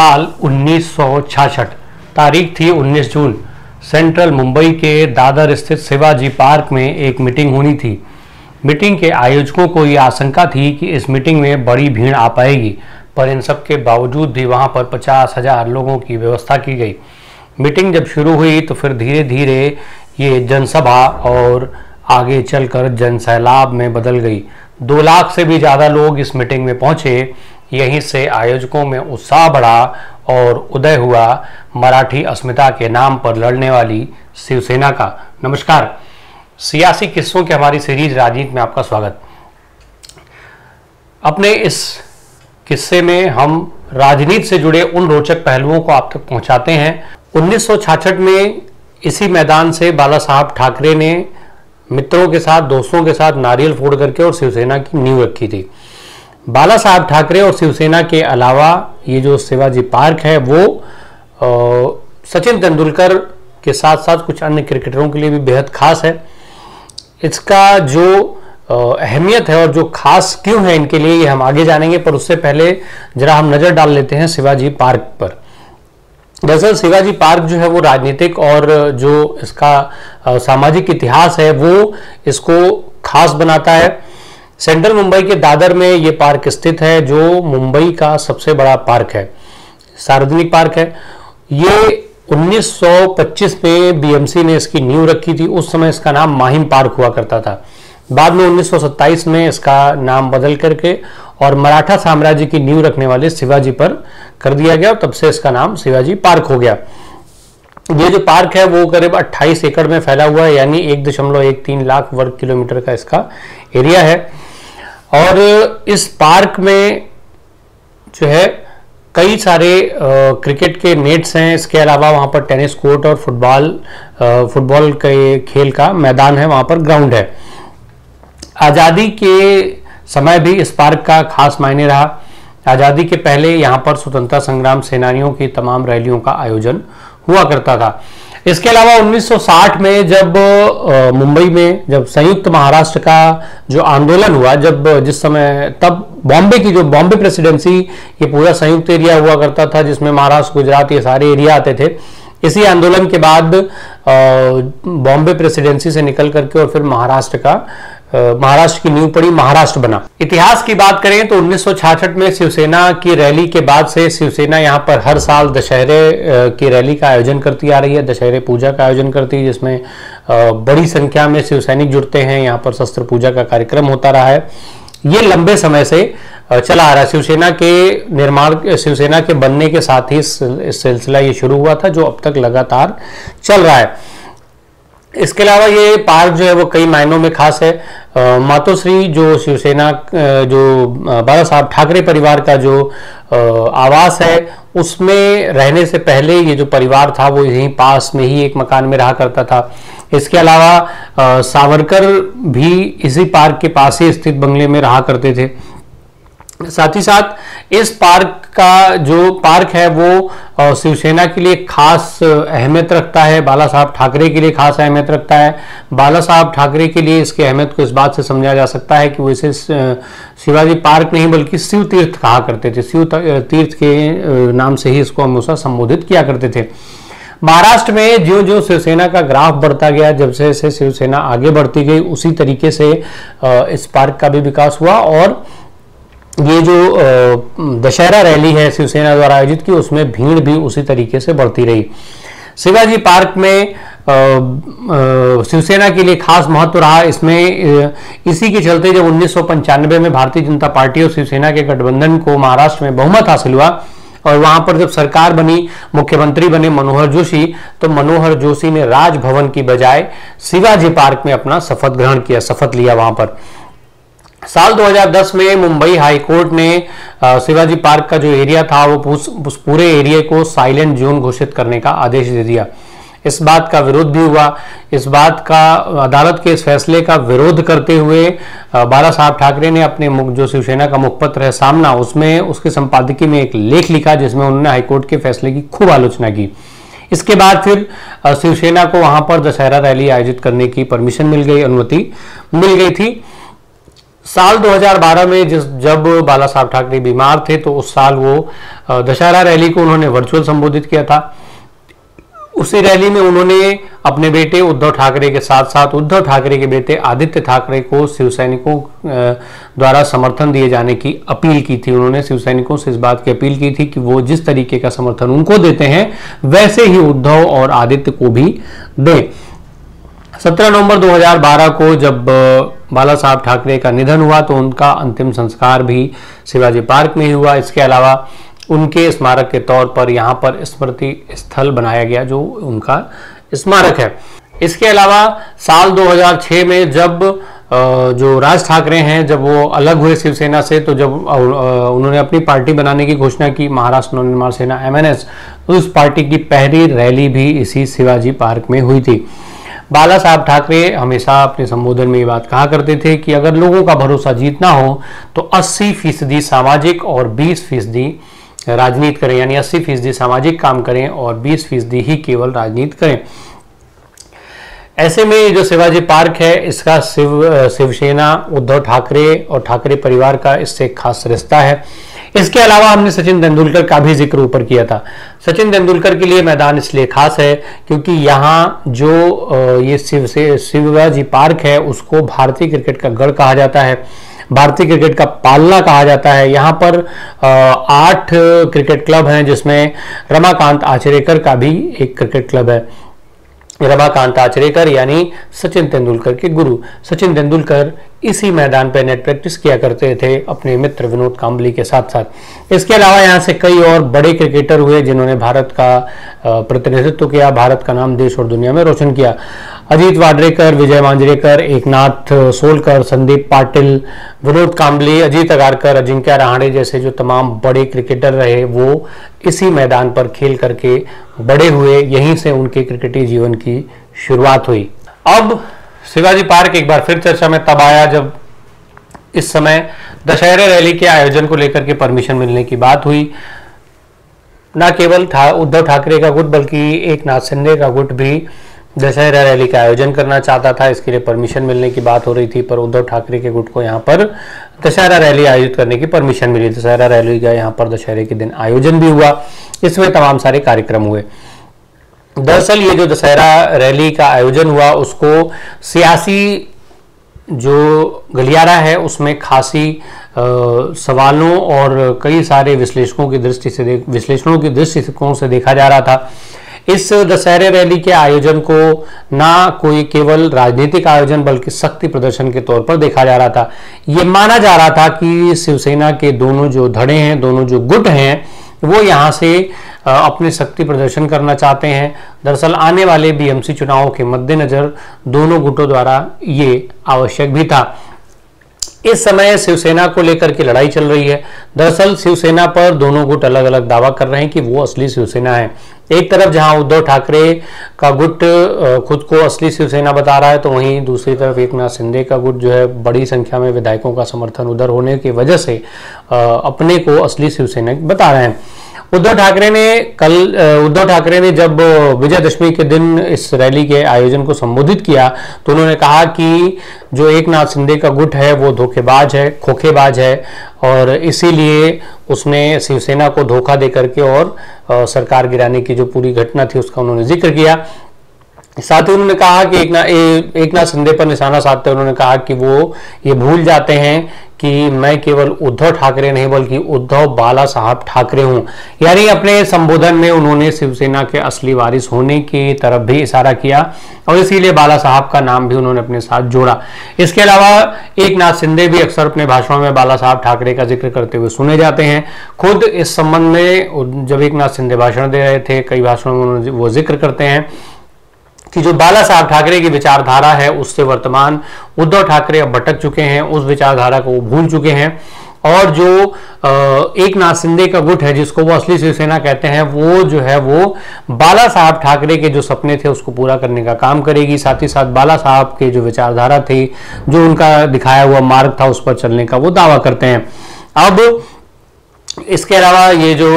साल 1966, तारीख थी 19 जून। सेंट्रल मुंबई के दादर स्थित शिवाजी पार्क में एक मीटिंग होनी थी। मीटिंग के आयोजकों को ये आशंका थी कि इस मीटिंग में बड़ी भीड़ आ पाएगी, पर इन सब के बावजूद भी वहां पर 50,000 लोगों की व्यवस्था की गई। मीटिंग जब शुरू हुई तो फिर धीरे धीरे ये जनसभा और आगे चलकर जनसैलाब में बदल गई। 2 लाख से भी ज़्यादा लोग इस मीटिंग में पहुंचे। यहीं से आयोजकों में उत्साह बढ़ा और उदय हुआ मराठी अस्मिता के नाम पर लड़ने वाली शिवसेना का। नमस्कार, सियासी किस्सों की हमारी सीरीज राजनीति में आपका स्वागत। अपने इस किस्से में हम राजनीति से जुड़े उन रोचक पहलुओं को आप तक पहुंचाते हैं। 1966 में इसी मैदान से बाला साहब ठाकरे ने मित्रों के साथ, दोस्तों के साथ नारियल फोड़ करके और शिवसेना की नींव रखी थी। बाला साहब ठाकरे और शिवसेना के अलावा ये जो शिवाजी पार्क है वो सचिन तेंदुलकर के साथ साथ कुछ अन्य क्रिकेटरों के लिए भी बेहद खास है। इसका जो अहमियत है और जो खास क्यों है इनके लिए, ये हम आगे जानेंगे, पर उससे पहले जरा हम नज़र डाल लेते हैं शिवाजी पार्क पर। दरअसल शिवाजी पार्क जो है वो राजनीतिक और जो इसका सामाजिक इतिहास है वो इसको खास बनाता है। सेंट्रल मुंबई के दादर में ये पार्क स्थित है, जो मुंबई का सबसे बड़ा पार्क है, सार्वजनिक पार्क है। ये 1925 में बीएमसी ने इसकी नींव रखी थी। उस समय इसका नाम माहिम पार्क हुआ करता था। बाद में 1927 में इसका नाम बदल करके और मराठा साम्राज्य की नींव रखने वाले शिवाजी पर कर दिया गया, तब से इसका नाम शिवाजी पार्क हो गया। ये जो पार्क है वो करीब 28 एकड़ में फैला हुआ है, यानी 1.13 लाख वर्ग किलोमीटर का इसका एरिया है। और इस पार्क में जो है कई सारे क्रिकेट के नेट्स हैं। इसके अलावा वहाँ पर टेनिस कोर्ट और फुटबॉल के खेल का मैदान है, वहाँ पर ग्राउंड है। आज़ादी के समय भी इस पार्क का खास मायने रहा। आज़ादी के पहले यहाँ पर स्वतंत्रता संग्राम सेनानियों की तमाम रैलियों का आयोजन हुआ करता था। इसके अलावा 1960 में जब मुंबई में जब संयुक्त महाराष्ट्र का जो आंदोलन हुआ, जिस समय तब बॉम्बे प्रेसिडेंसी, ये पूरा संयुक्त एरिया हुआ करता था जिसमें महाराष्ट्र, गुजरात, ये सारे एरिया आते थे। इसी आंदोलन के बाद बॉम्बे प्रेसिडेंसी से निकल करके और फिर महाराष्ट्र की नींव पड़ी, महाराष्ट्र बना। इतिहास की बात करें तो 1966 में शिवसेना की रैली के बाद से शिवसेना यहाँ पर हर साल दशहरे की रैली का आयोजन करती आ रही है, दशहरे पूजा का आयोजन करती है, जिसमें बड़ी संख्या में शिवसैनिक जुड़ते हैं। यहाँ पर शस्त्र पूजा का कार्यक्रम होता रहा है। ये लंबे समय से चला आ रहा है। शिवसेना के बनने के साथ ही इस सिलसिला ये शुरू हुआ था, जो अब तक लगातार चल रहा है। इसके अलावा ये पार्क जो है वो कई मायनों में खास है। मातोश्री जो शिवसेना जो बाला साहब ठाकरे परिवार का जो आवास है, उसमें रहने से पहले ये जो परिवार था वो यहीं पास में ही एक मकान में रहा करता था। इसके अलावा सावरकर भी इसी पार्क के पास ही स्थित बंगले में रहा करते थे। साथ ही साथ इस पार्क का जो पार्क है वो शिवसेना के लिए खास अहमियत रखता है, बाला साहब ठाकरे के लिए खास अहमियत रखता है। बाला साहब ठाकरे के लिए इसकी अहमियत को इस बात से समझा जा सकता है कि वो इसे शिवाजी पार्क नहीं बल्कि शिव तीर्थ कहा करते थे। शिव तीर्थ के नाम से ही इसको हमेशा संबोधित किया करते थे। महाराष्ट्र में जो जो शिवसेना का ग्राफ बढ़ता गया, जब से शिवसेना आगे बढ़ती गई, उसी तरीके से इस पार्क का भी विकास हुआ। और ये जो दशहरा रैली है शिवसेना द्वारा आयोजित की, उसमें भीड़ भी उसी तरीके से बढ़ती रही। शिवाजी पार्क में शिवसेना के लिए खास महत्व रहा। इसमें इसी के चलते जब 1995 में भारतीय जनता पार्टी और शिवसेना के गठबंधन को महाराष्ट्र में बहुमत हासिल हुआ और वहां पर जब सरकार बनी, मुख्यमंत्री बने मनोहर जोशी, तो मनोहर जोशी ने राजभवन की बजाय शिवाजी पार्क में अपना शपथ लिया वहां पर। साल 2010 में मुंबई हाई कोर्ट ने शिवाजी पार्क का जो एरिया था वो उस पूरे एरिया को साइलेंट जोन घोषित करने का आदेश दे दिया। इस बात का विरोध भी हुआ। इस बात का अदालत के इस फैसले का विरोध करते हुए बाला साहब ठाकरे ने अपने जो शिवसेना का मुखपत्र है सामना, उसमें उसके संपादकीय में एक लेख लिखा जिसमें उन्होंने हाईकोर्ट के फैसले की खूब आलोचना की। इसके बाद फिर शिवसेना को वहां पर दशहरा रैली आयोजित करने की परमिशन मिल गई, अनुमति मिल गई थी। साल 2012 में जब बाला साहब ठाकरे बीमार थे तो उस साल वो दशहरा रैली को उन्होंने वर्चुअल संबोधित किया था। उसी रैली में उन्होंने अपने बेटे उद्धव ठाकरे के साथ साथ उद्धव ठाकरे के बेटे आदित्य ठाकरे को शिव सैनिकों द्वारा समर्थन दिए जाने की अपील की थी। उन्होंने शिव सैनिकों से इस बात की अपील की थी कि वो जिस तरीके का समर्थन उनको देते हैं वैसे ही उद्धव और आदित्य को भी दें। 17 नवंबर 2012 को जब बाला साहब ठाकरे का निधन हुआ तो उनका अंतिम संस्कार भी शिवाजी पार्क में ही हुआ। इसके अलावा उनके स्मारक के तौर पर यहाँ पर स्मृति स्थल बनाया गया जो उनका स्मारक है। इसके अलावा साल 2006 में जब जो राज ठाकरे हैं जब वो अलग हुए शिवसेना से, तो जब उन्होंने अपनी पार्टी बनाने की घोषणा की महाराष्ट्र नवनिर्माण सेना MNS, तो उस पार्टी की पहली रैली भी इसी शिवाजी पार्क में हुई थी। बाला साहब ठाकरे हमेशा अपने संबोधन में ये बात कहा करते थे कि अगर लोगों का भरोसा जीतना हो तो 80% सामाजिक और 20% राजनीति करें, यानी 80% सामाजिक काम करें और 20% ही केवल राजनीति करें। ऐसे में जो शिवाजी पार्क है इसका शिवसेना, उद्धव ठाकरे और ठाकरे परिवार का इससे खास रिश्ता है। इसके अलावा हमने सचिन तेंदुलकर का भी जिक्र ऊपर किया था। सचिन तेंदुलकर के लिए मैदान इसलिए खास है क्योंकि यहाँ जो ये शिवाजी पार्क है उसको भारतीय क्रिकेट का गढ़ कहा जाता है, भारतीय क्रिकेट का पालना कहा जाता है। यहाँ पर 8 क्रिकेट क्लब हैं जिसमें रमाकांत आचरेकर का भी एक क्रिकेट क्लब है। रमाकांत आचरेकर यानी सचिन तेंदुलकर के गुरु। सचिन तेंदुलकर इसी मैदान पर नेट प्रैक्टिस किया करते थे अपने मित्र विनोद कांबली के साथ साथ। इसके अलावा यहाँ से कई और बड़े क्रिकेटर हुए जिन्होंने भारत का प्रतिनिधित्व किया, भारत का नाम देश और दुनिया में रोशन किया। अजीत वाडरेकर, विजय मांजरेकर, एकनाथ सोलकर, संदीप पाटिल, विनोद कांबली, अजीत अगारकर, अजिंक्य रहाणे जैसे जो तमाम बड़े क्रिकेटर रहे वो इसी मैदान पर खेल करके बड़े हुए। यहीं से उनके क्रिकेटी जीवन की शुरुआत हुई। अब शिवाजी पार्क एक बार फिर चर्चा में तब आया जब इस समय दशहरे रैली के आयोजन को लेकर के परमिशन मिलने की बात हुई। न केवल उद्धव ठाकरे का गुट बल्कि एकनाथ शिंदे का गुट भी दशहरा रैली का आयोजन करना चाहता था। इसके लिए परमिशन मिलने की बात हो रही थी, पर उद्धव ठाकरे के गुट को यहाँ पर दशहरा रैली आयोजित करने की परमिशन मिली। दशहरा रैली का यहाँ पर दशहरे के दिन आयोजन भी हुआ। इसमें तमाम सारे कार्यक्रम हुए। दरअसल ये जो दशहरा रैली का आयोजन हुआ उसको सियासी जो गलियारा है उसमें खासी सवालों और कई सारे विश्लेषणों की दृष्टिकोण से देखा जा रहा था। इस दशहरे रैली के आयोजन को ना कोई केवल राजनीतिक आयोजन बल्कि शक्ति प्रदर्शन के तौर पर देखा जा रहा था। ये माना जा रहा था कि शिवसेना के दोनों जो धड़े हैं, दोनों जो गुट हैं, वो यहाँ से अपने शक्ति प्रदर्शन करना चाहते हैं। दरअसल आने वाले BMC चुनावों के मद्देनजर दोनों गुटों द्वारा ये आवश्यक भी था। इस समय शिवसेना को लेकर के लड़ाई चल रही है। दरअसल शिवसेना पर दोनों गुट अलग अलग दावा कर रहे हैं कि वो असली शिवसेना है। एक तरफ जहां उद्धव ठाकरे का गुट खुद को असली शिवसेना बता रहा है, तो वहीं दूसरी तरफ एकनाथ शिंदे का गुट जो है बड़ी संख्या में विधायकों का समर्थन उधर होने की वजह से अपने को असली शिवसेना बता रहे हैं। उद्धव ठाकरे ने जब विजयदशमी के दिन इस रैली के आयोजन को संबोधित किया तो उन्होंने कहा कि जो एकनाथ शिंदे का गुट है वो धोखेबाज है, खोखेबाज है और इसीलिए उसने शिवसेना को धोखा दे करके और सरकार गिराने की जो पूरी घटना थी उसका उन्होंने जिक्र किया। साथ ही उन्होंने कहा कि एकनाथ शिंदे पर निशाना साधते उन्होंने कहा कि वो ये भूल जाते हैं कि मैं केवल उद्धव ठाकरे नहीं बल्कि उद्धव बाला साहब ठाकरे हूं। यानी अपने संबोधन में उन्होंने शिवसेना के असली वारिस होने की तरफ भी इशारा किया और इसीलिए बाला साहब का नाम भी उन्होंने अपने साथ जोड़ा। इसके अलावा एकनाथ शिंदे भी अक्सर अपने भाषणों में बाला साहब ठाकरे का जिक्र करते हुए सुने जाते हैं। खुद इस संबंध में जब एकनाथ शिंदे भाषण दे रहे थे कई भाषणों में उन्होंने वो जिक्र करते हैं कि जो बाला साहब ठाकरे की विचारधारा है उससे वर्तमान उद्धव ठाकरे अब भटक चुके हैं, उस विचारधारा को वो भूल चुके हैं और जो एकनाथ शिंदे का गुट है जिसको वो असली शिवसेना कहते हैं वो जो है वो बाला साहब ठाकरे के जो सपने थे उसको पूरा करने का काम करेगी। साथ ही साथ बाला साहब के जो विचारधारा थी, जो उनका दिखाया हुआ मार्ग था उस पर चलने का वो दावा करते हैं। अब इसके अलावा ये जो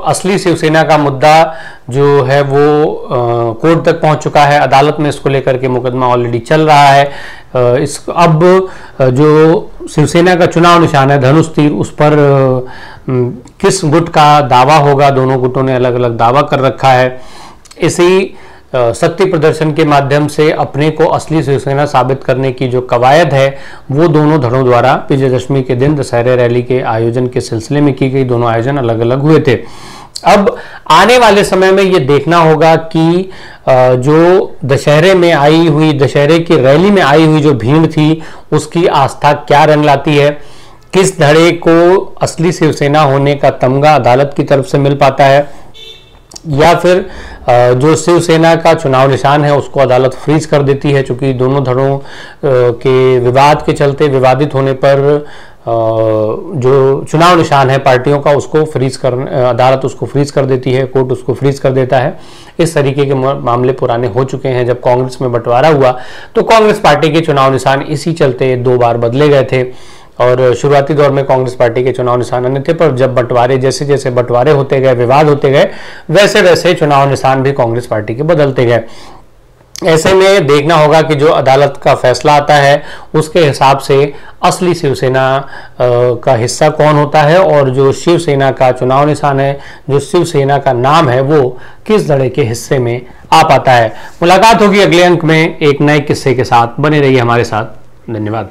असली शिवसेना का मुद्दा जो है वो कोर्ट तक पहुंच चुका है, अदालत में इसको लेकर के मुकदमा ऑलरेडी चल रहा है। इस अब जो शिवसेना का चुनाव निशान है धनुष तीर, उस पर किस गुट का दावा होगा, दोनों गुटों ने अलग अलग दावा कर रखा है। इसी शक्ति प्रदर्शन के माध्यम से अपने को असली शिवसेना साबित करने की जो कवायद है वो दोनों धड़ों द्वारा विजयदशमी के दिन दशहरे रैली के आयोजन के सिलसिले में की गई। दोनों आयोजन अलग अलग हुए थे। अब आने वाले समय में ये देखना होगा कि जो दशहरे में आई हुई, दशहरे की रैली में आई हुई जो भीड़ थी उसकी आस्था क्या रंग लाती है, किस धड़े को असली शिवसेना होने का तमगा अदालत की तरफ से मिल पाता है, या फिर जो शिवसेना का चुनाव निशान है उसको अदालत फ्रीज कर देती है। चूंकि दोनों धड़ों के विवाद के चलते, विवादित होने पर जो चुनाव निशान है पार्टियों का उसको फ्रीज कर, अदालत उसको फ्रीज कर देती है, कोर्ट उसको फ्रीज कर देता है। इस तरीके के मामले पुराने हो चुके हैं। जब कांग्रेस में बंटवारा हुआ तो कांग्रेस पार्टी के चुनाव निशान इसी चलते 2 बार बदले गए थे और शुरुआती दौर में कांग्रेस पार्टी के चुनाव निशान अन्य थे, पर जब बंटवारे, जैसे जैसे बंटवारे होते गए, विवाद होते गए, वैसे वैसे चुनाव निशान भी कांग्रेस पार्टी के बदलते गए। ऐसे में देखना होगा कि जो अदालत का फैसला आता है उसके हिसाब से असली शिवसेना का हिस्सा कौन होता है और जो शिवसेना का चुनाव निशान है, जो शिवसेना का नाम है, वो किस धड़े के हिस्से में आ पाता है। मुलाकात होगी अगले अंक में एक नए किस्से के साथ। बने रहिए हमारे साथ। धन्यवाद।